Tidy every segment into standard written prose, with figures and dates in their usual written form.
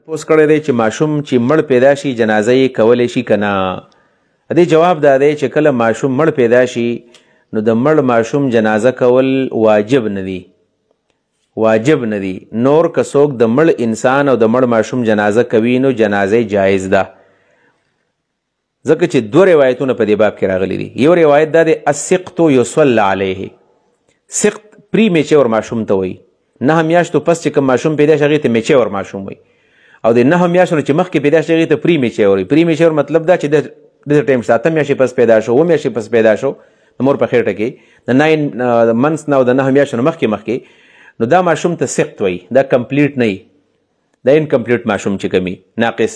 اوس کړی دی چې ماشوم چې مړ پیدا شي جنازه یې کولی شي که نه؟ دې جواب دا دی چې کله ماشوم مړ پیدا شي نو د مړ ماشوم جنازه کول واجب نه دي، واجب نه دي. نور که څوک د مړ انسان او د مړ ماشوم جنازه کوي نو جنازه جایز ده، ځکه چې دوه روایتونه په دې باب کې راغلي دي. یو روایت دا دی السقط یصلی علیه، سقط پری میچور ماشوم ته وایي، 9 میاشتو پس چې کوم ماشوم پیدا شي هغې ته میچور ماشوم وایي، او د 9 میاشتو چې مخکې پیدا شي هغې ته پری میچور وایي. پری میچور مطلب دا چې د ټایم 7 میاشتې پس پیدا شو، 7 میاشتې پس پیدا شو د مور په خېټه کې، د 9 منث نه او د 9 میاشتو نه مخکې نو دا ماشوم ته سقط وایي، دا کمپلیټ نه وي، دا انکمپلیټ ماشوم چې کوي ناقص،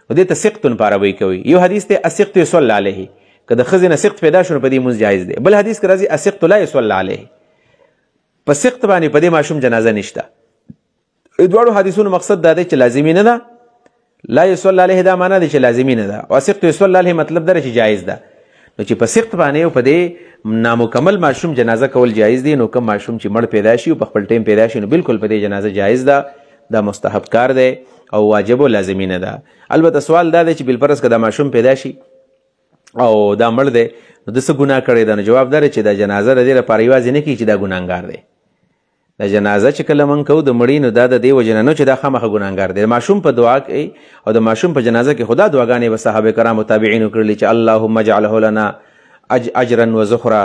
نو دې ته سقط پاروي کوي. یو حدیث دی السقط یصلی علیه، که د ښځې نه سقط پیدا شو نو په دې مونځ جایز دی. بل حدیث کې راځي السقط لا یصلی علیه، په سقط باندې په دې ماشوم جنازه نشته. دواړو حدیثونو مقصد دا دی چې لازمي نه ده، لا یصلی علیه دا معنا دی چې لازمي نه ده، او سقط یصلی علیه مطلب دا چې جایز ده. نو چې په سقط باندې او په دې نامکمل ماشوم جنازه کول جایز دی، نو کوم ماشوم چې مړ پیدا شي او په خپل ټیم پیدا شي نو بالکل په دې جنازه جایز ده، دا مستحب کار دی او واجب او لازمي نه ده. البته سوال دا دی چې بالفرض که دا ماشوم پیدا شي او دا مړ دی نو د څه ګناه کړی ده؟ نو جواب دا دی چې دا جنازه د دې لپاره یوازې نه کړي چې دا ګناهګار دی. دا جنازه چې کله موږ کوو د مړي نو دا د دې وجې نه نه چې دا خامخا ګناهګار دی. د ماشوم په دعا کوي او د ماشوم په جنازه کې خدا دعاګانې به صحابه کرامو تابعینو کړلي چې اللهم اجعله لنا اجرا وزخرا،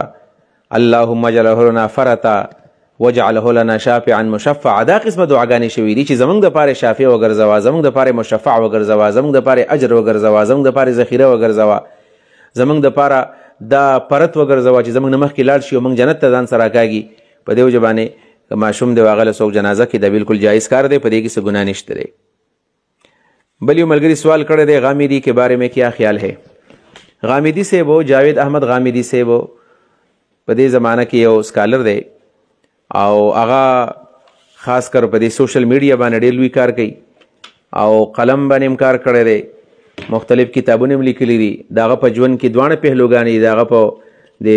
اللهم اجعله لنا فرطا واجعله لنا شافعا مشفعا. دا قسمه دعاګانې شوي دي چې زموږ دپاره شافع وګرځوه، زموږ دپاره مشفع وګرځوه، زموږ دپاره اجر وګرځوه، زموږ دپاره ذخیره وګرځوه، زموږ دپاره دا پرت وګرځوه چې زموږ نه مخکې لاړ شي او موږ جنت ته ځان سره راکاږي. په دې وجه باندې که ماشوم دی هغه له څوک جنازه کې دا بالکل جایز کار دی، په دې کې څه ګناه نشته دی. بل یو ملګري سوال کړی دی غامدی کے بارے میں کیا خیال ہے؟ غامدی صاحب جاوید احمد غامدی صاحب په دې زمانه کې یو سکالر دی او هغه خاص کر په دې سوشل میډیا باندې ډېر لوی کار کوي او قلم باندې هم کار کړی دی، مختلف کتابونه هم لیکلي دي. د هغه په ژوند کې دواړه پهلوګانې دي، د هغه په د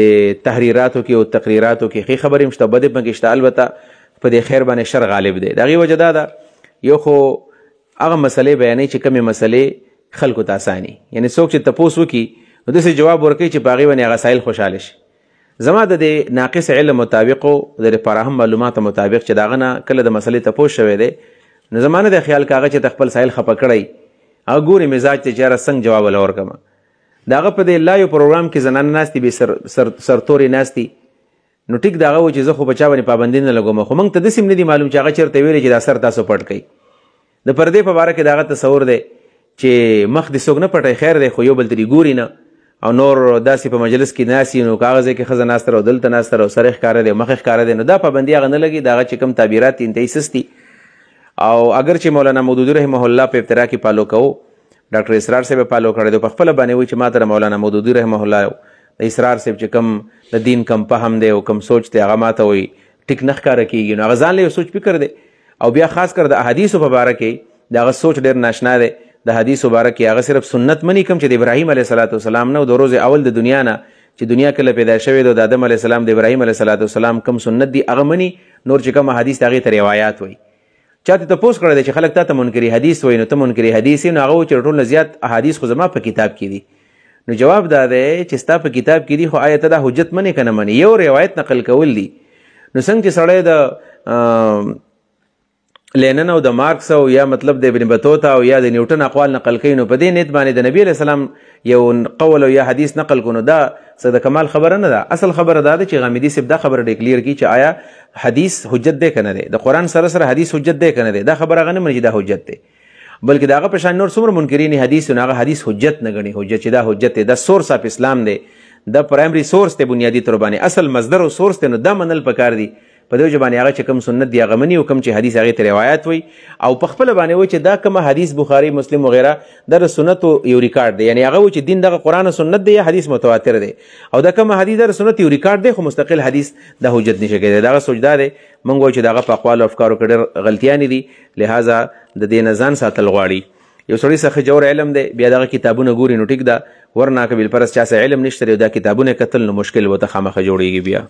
تحریراتو کې او تقریراتو کې ښې خبرې هم شته، بدې پکې شته، البته په دې خیر باندې شر غالب دی. د هغې وجه دا ده یو خو هغه مسلې بیانوي چې کومې مسلې خلکو ته اساني، یعنې څوک چې تپوس وکړي نو داسې جواب ورکوي چې په هغې باندې هغه سایل خوشحاله شي. زما د دې ناقص علم مطابق او د فراهم معلوماتو مطابق چې د هغه نه کله د مسلې تپوس شوی دی نو زما نه د خیال که هغه چې د خپل سایل خفه کړی هغه ګوري مزاج ته چې یاره څنګه جواب وله ورکړمه. د هغه په دې لایو پروګرام کې زنانه ناستې بې سرتورې ناستې، نو ټیک د هغه و چې زه خو په چا باندې پابندي نه لګوم، خو موږ ته داسې هم نه دي معلوم چې هغه چېرته ویلي چې دا سر تاسو پټ کوئ. د پردې په باره کې د هغه تصور دی چې مخ دې څوک نه پټوي، خیر دی خو یو بل ته ګوري نه، او نور داسې په مجلس کې ناستي نو که هغه ځای کې ښځه ناسته او دلته ناسته او سر یې ښکاره دی او مخ یې ښکاره دی، نو دا پابندي هغه نه لګي، د هغه چې کوم تعبیرات دي انتهایي سست دي. او اگر چې مولانا مودودي رحمه الله په ابتدا کې پالو کوو، ډاکټر اسرار صاحب پالو کړی دی، په خپله باندې وایي چې ما ته د مولانا مودودي رحمه الله د اسرار صاحب چې کوم د دین کم فهم دی او کم سوچ دی هغه ما ته وایي ټیک نه ښکاره کېږي، نو هغه ځان له یو سوچ فکر دی. او بیا خاص کر د احادیثو په باره کې د هغه سوچ ډېر ناشنا دی. د حدیثو باره کې هغه صرف سنت مني کوم چې د ابراهیم علیه السلام نه او د روز اول د دنیا نه چې دنیا کله پیدا شوې ده د آدم علیه السلام د ابراهیم علیه السلام کوم سنت دي هغه مني، نور چې کوم حدیث هغې ته روایات وایي. چا ته تپوس کړی دی چې خلک تا ته منکري حدیث وایي، نو ته منکري حدیث یې، نو هغه و چې ټول نه زیات احادیث خو زما په کتاب کې دي. نو جواب دا دی چې ستا په کتاب کې دي خو آیا ته دا حجت منې که نه منې؟ یو روایت نقل کول دي. نو څنګه چې سړی د لینن او د مارکس او یا مطلب د ابن بطوطه او یا د نیوټن اقوال نقل کوي، نو په دې نیت باندې د نبی علیه السلام یو قول او یا حدیث نقل کو، نو دا څه د کمال خبره نه ده. اصل خبره دا ده چې غامدي صاحب دا خبره ډیکلیر کړي چې آیا حدیث حجت دی که نه دی، د قرآن سره سره حدیث حجت دی که نه دی. دا خبره هغه نه مني چې دا حجت دی، بلکې د هغه په شان نور څومره منکرین حدیث نو هغه حدیث حجت نه ګڼي، حجت چې دا حجت دی، دا سورس اف اسلام دی، دا پرایمري سورس دی، بنیادي طور باندې اصل مصدر او سورس دی، نو دا منل پکار دی. په دې وجه باندې هغه چې کوم سنت دی هغه مني او کوم چې حدیث هغې ته روایات وایي، او په خپله باندې وایي چې دا کومه حدیث بخاري مسلم وغیره دا د سنتو یو ریکارډ دی، یعنې هغه وایي چې دین دغه قرآن او سنت دی یا حدیث متواتر دی، او دا کومه حدیث د سنت یو ریکارډ دی خو مستقل حدیث د حجت نشي کېدی. دغه سوچ دا دی موږ وایو چې دغه په اقوالو او افکارو کې ډېر غلطیانې دي، لهذا د دې نه ځان ساتل غواړي. یو سړي څخه جوړ علم دی بیا دغه کتابونه ګوري نو ټیک ده، ورنه که بالفرض چا څه علم نشته دا کتابونه کتل نو مشکل ورته خامخا جوړېږي بیا.